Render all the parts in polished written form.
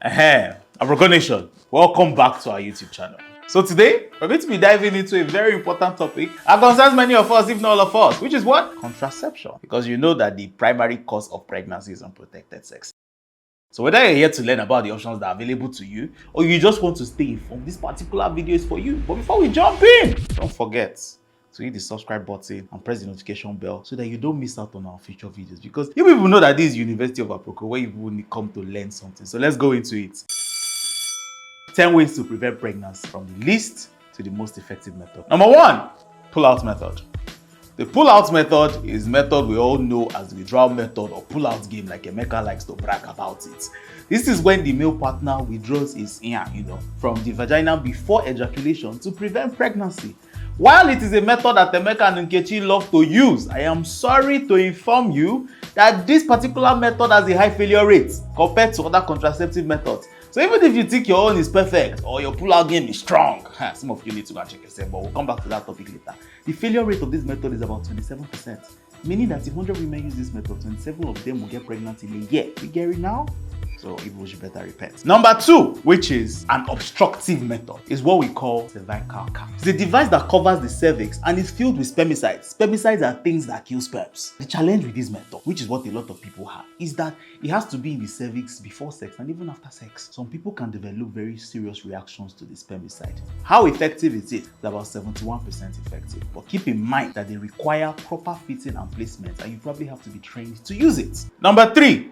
Aproko Nation, welcome back to our YouTube channel. So today, we're going to be diving into a very important topic that concerns many of us, if not all of us, which is what? Contraception. Because you know that the primary cause of pregnancy is unprotected sex. So whether you're here to learn about the options that are available to you, or you just want to stay informed, this particular video is for you. But before we jump in, don't forget to hit the subscribe button and press the notification bell so that you don't miss out on our future videos, because you people know that this is University of Aproko, where you will come to learn something. So let's go into it. 10 ways to prevent pregnancy, from the least to the most effective method. Number 1, pull-out method. The pull-out method is method we all know as the withdrawal method or pull-out game, like Emeka likes to brag about it. This is when the male partner withdraws his from the vagina before ejaculation to prevent pregnancy. While it is a method that Emeka and Nkechi love to use, I am sorry to inform you that this particular method has a high failure rate compared to other contraceptive methods. So even if you think your own is perfect or your pull-out game is strong, some of you need to go and check yourself, but we'll come back to that topic later. The failure rate of this method is about 27%, meaning that if 100 women use this method, 27 of them will get pregnant in a year. You get it now? So people should better repent. Number 2, which is an obstructive method, is what we call cervical cap. It's a device that covers the cervix and is filled with spermicides. Spermicides are things that kill sperms. The challenge with this method, which is what a lot of people have, is that it has to be in the cervix before sex and even after sex. Some people can develop very serious reactions to the spermicide. How effective it is? It's about 71% effective. But keep in mind that they require proper fitting and placement, and you probably have to be trained to use it. Number 3,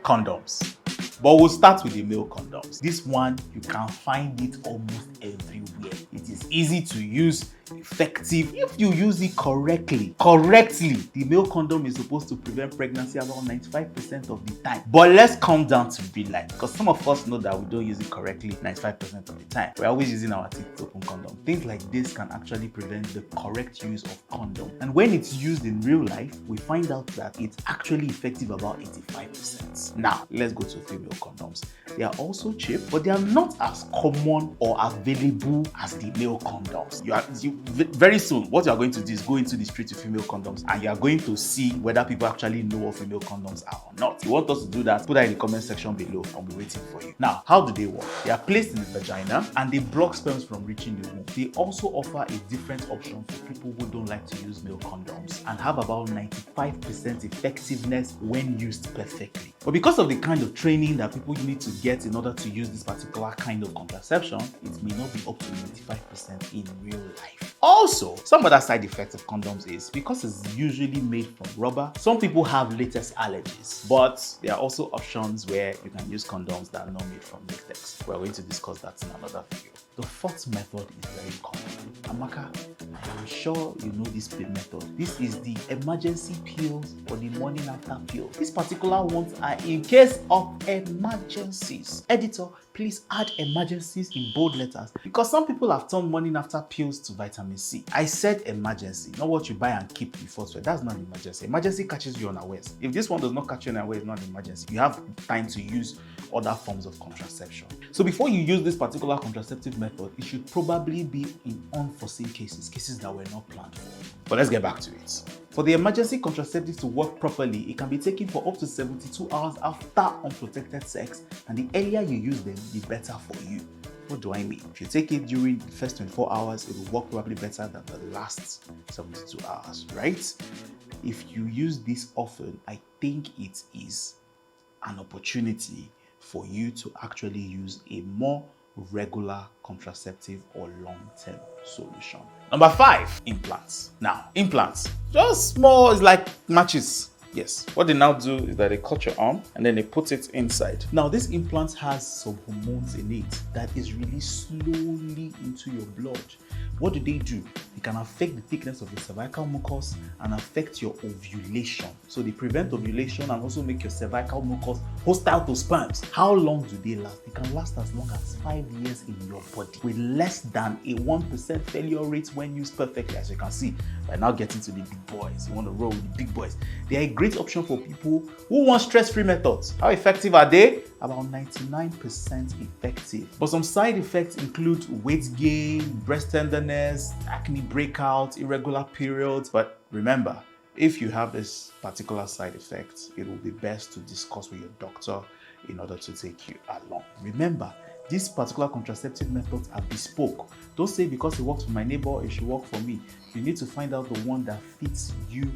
condoms. But we'll start with the male condoms. This one, you can find it almost everywhere. It is easy to use, effective if you use it correctly. The male condom is supposed to prevent pregnancy about 95% of the time. But let's come down to real life, because some of us know that we don't use it correctly 95% of the time. We're always using our teeth to open condom. Things like this can actually prevent the correct use of condom. And when it's used in real life, we find out that it's actually effective about 85%. Now, let's go to female condoms. They are also cheap, but they are not as common or available as the male condoms. Very soon, what you are going to do is go into the street with female condoms, and you are going to see whether people actually know what female condoms are or not. If you want us to do that, put that in the comment section below. I'll be waiting for you. Now, how do they work? They are placed in the vagina and they block sperms from reaching the womb. They also offer a different option for people who don't like to use male condoms and have about 95% effectiveness when used perfectly. But because of the kind of training that people need to get in order to use this particular kind of contraception, it may not be up to 95% in real life. Also, some other side effects of condoms is because it's usually made from rubber, some people have latex allergies, but there are also options where you can use condoms that are not made from latex. We're going to discuss that in another video. The fourth method is very common. Amaka, I'm sure you know this method. This is the emergency pills or the morning after pill. These particular ones are in case of emergencies. Editor, please add emergencies in bold letters, because some people have turned morning after pills to vitamin C. I said emergency, not what you buy and keep before sweat. That's not an emergency. Emergency catches you unawares. If this one does not catch you unawares, it's not an emergency. You have time to use other forms of contraception. So before you use this particular contraceptive method, it should probably be in unforeseen cases that were not planned for. But let's get back to it. For the emergency contraceptives to work properly, it can be taken for up to 72 hours after unprotected sex, and the earlier you use them, the better for you. What do I mean? If you take it during the first 24 hours, it will work probably better than the last 72 hours, right? If you use this often, I think it is an opportunity for you to actually use a more regular contraceptive or long-term solution. Number 5, implants. Now, implants, just small, it's like matches. Yes, what they now do is that they cut your arm and then they put it inside. Now, this implant has some hormones in it that is released slowly into your blood. What do? It can affect the thickness of your cervical mucus and affect your ovulation. So they prevent ovulation and also make your cervical mucus hostile to sperms. How long do they last? They can last as long as 5 years in your body with less than a 1% failure rate when used perfectly. As you can see, we're now getting to the big boys. You want to roll with the big boys. They are a great option for people who want stress-free methods. How effective are they? About 99% effective. But some side effects include weight gain, breast tenderness, acne breakouts, irregular periods. But remember, if you have this particular side effect, it will be best to discuss with your doctor in order to take you along. Remember, these particular contraceptive methods are bespoke. Don't say because it works for my neighbor, it should work for me. You need to find out the one that fits you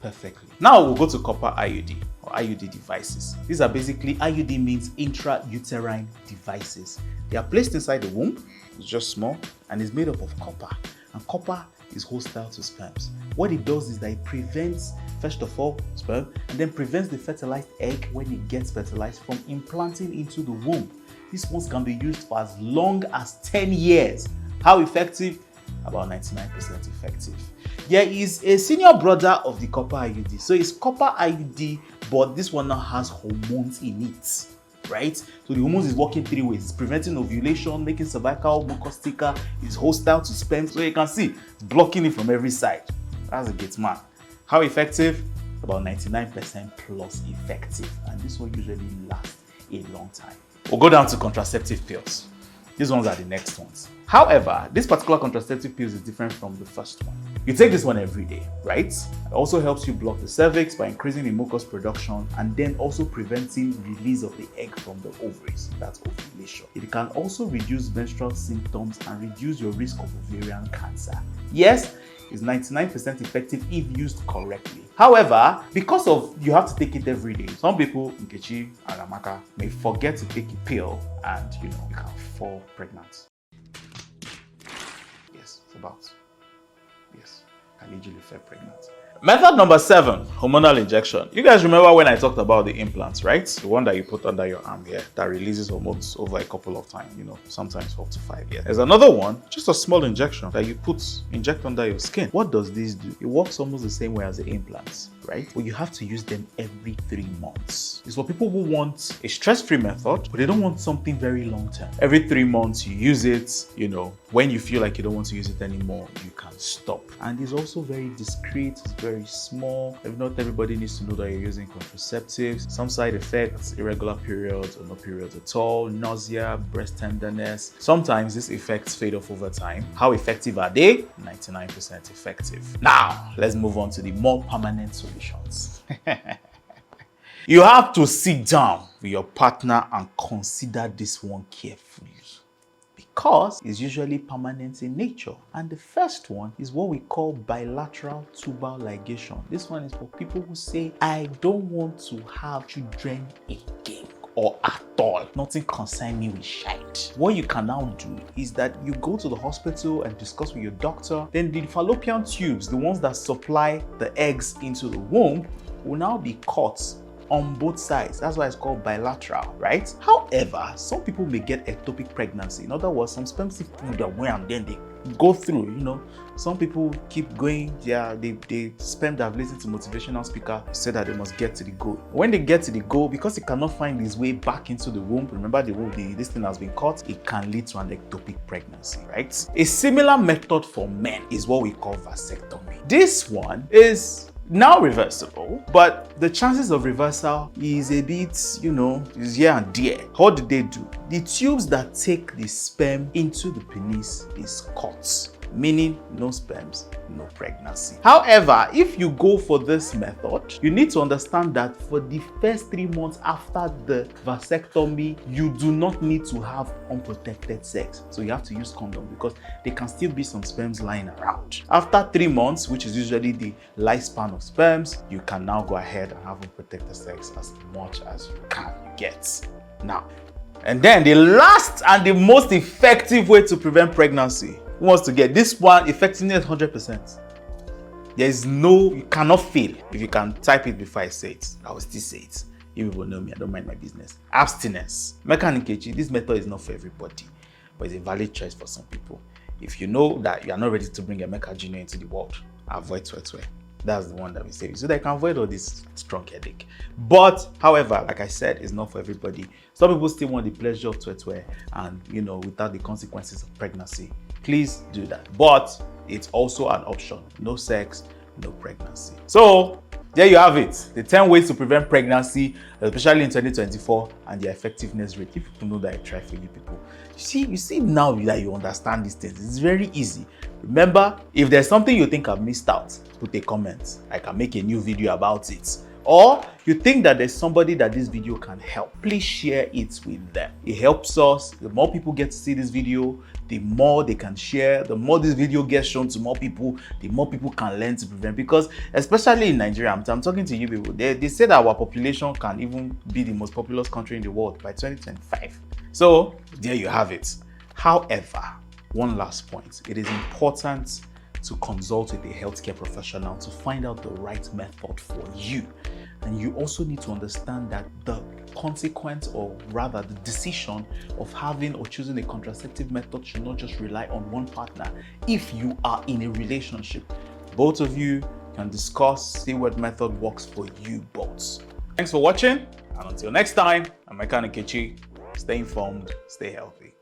perfectly. Now we'll go to copper IUD or IUD devices. These are basically, IUD means intrauterine devices. They are placed inside the womb, it's just small, and is made up of copper. And copper is hostile to sperms. What it does is that it prevents, first of all, sperm, and then prevents the fertilized egg when it gets fertilized from implanting into the womb. These ones can be used for as long as 10 years. How effective? About 99% effective. There is a senior brother of the copper IUD. So it's copper IUD, but this one now has hormones in it, right? So the hormones is working 3 ways. It's preventing ovulation, making cervical mucus thicker, it's hostile to sperm. So you can see, it's blocking it from every side. That's a gate man. How effective? About 99% plus effective. And this one usually lasts a long time. We'll go down to contraceptive pills. These ones are the next ones. However, this particular contraceptive pills is different from the first one. You take this one every day, right? It also helps you block the cervix by increasing the mucus production and then also preventing release of the egg from the ovaries. That's ovulation. It can also reduce menstrual symptoms and reduce your risk of ovarian cancer. Yes, it's 99% effective if used correctly. However, because of you have to take it every day, some people, Nkechi and Amaka, may forget to take a pill and you can fall pregnant. Yes, it's about. Yes, can easily fall pregnant. Method number 7, hormonal injection. You guys remember when I talked about the implants, right? The one that you put under your arm here that releases hormones over a couple of times, sometimes for up to 5 years. There's another one, just a small injection that you inject under your skin. What does this do? It works almost the same way as the implants, right? But you have to use them every 3 months. It's for people who want a stress-free method, but they don't want something very long-term. Every 3 months you use it, when you feel like you don't want to use it anymore, you can stop. And it's also very discreet, it's very small. If not everybody needs to know that you're using contraceptives. Some side effects, irregular periods or no periods at all, nausea, breast tenderness. Sometimes these effects fade off over time. How effective are they? 99% effective. Now, let's move on to the more permanent solutions. You have to sit down with your partner and consider this one carefully, because it's usually permanent in nature. And the first one is what we call bilateral tubal ligation. This one is for people who say, I don't want to have children again or at all. Nothing concern me with shite. What you can now do is that you go to the hospital and discuss with your doctor. Then the fallopian tubes, the ones that supply the eggs into the womb, will now be cut on both sides. That's why it's called bilateral, right? However, some people may get ectopic pregnancy. In other words, some sperm still through the way and then they go through, Some people keep going, they sperm that have listened to motivational speaker say that they must get to the goal. When they get to the goal, because it cannot find its way back into the womb, remember this thing has been cut, it can lead to an ectopic pregnancy, right? A similar method for men is what we call vasectomy. This one is now reversible, but the chances of reversal is a bit, is here and there. What do they do? The tubes that take the sperm into the penis is cut, meaning no sperms, no pregnancy. However, if you go for this method, you need to understand that for the first 3 months after the vasectomy, you do not need to have unprotected sex. So you have to use condom because there can still be some sperms lying around. After 3 months, which is usually the lifespan of sperms, you can now go ahead and have unprotected sex as much as you can get. Now, and then the last and the most effective way to prevent pregnancy. Who wants to get this one? Effectiveness 100%. You cannot fail. If you can type it before I say it, I will still say it. You people know me, I don't mind my business. Abstinence. Nkechi, this method is not for everybody, but it's a valid choice for some people. If you know that you are not ready to bring Emeka Jr. into the world, avoid sweat. That's the one that we say, so that you can avoid all this strong headache. But, however, like I said, it's not for everybody. Some people still want the pleasure of sweat and, without the consequences of pregnancy. Please do that. But it's also an option. No sex, no pregnancy. So, there you have it. The 10 ways to prevent pregnancy, especially in 2024, and their effectiveness rate. If people know that I try for you people. You see now that you understand these things. It's very easy. Remember, if there's something you think I've missed out, put a comment. I can make a new video about it. or you think that there's somebody that this video can help, please share it with them. It helps us. The more people get to see this video, the more they can share. The more this video gets shown to more people, the more people can learn to prevent. Because especially in Nigeria, I'm talking to you people, they say that our population can even be the most populous country in the world by 2025. So there you have it. However, one last point, it is important to consult with a healthcare professional to find out the right method for you. And you also need to understand that the consequence, or rather the decision of having or choosing a contraceptive method, should not just rely on one partner. If you are in a relationship, both of you can discuss, see what method works for you both. Thanks for watching, and until next time, I'm Mechanic Kechi. Stay informed, stay healthy.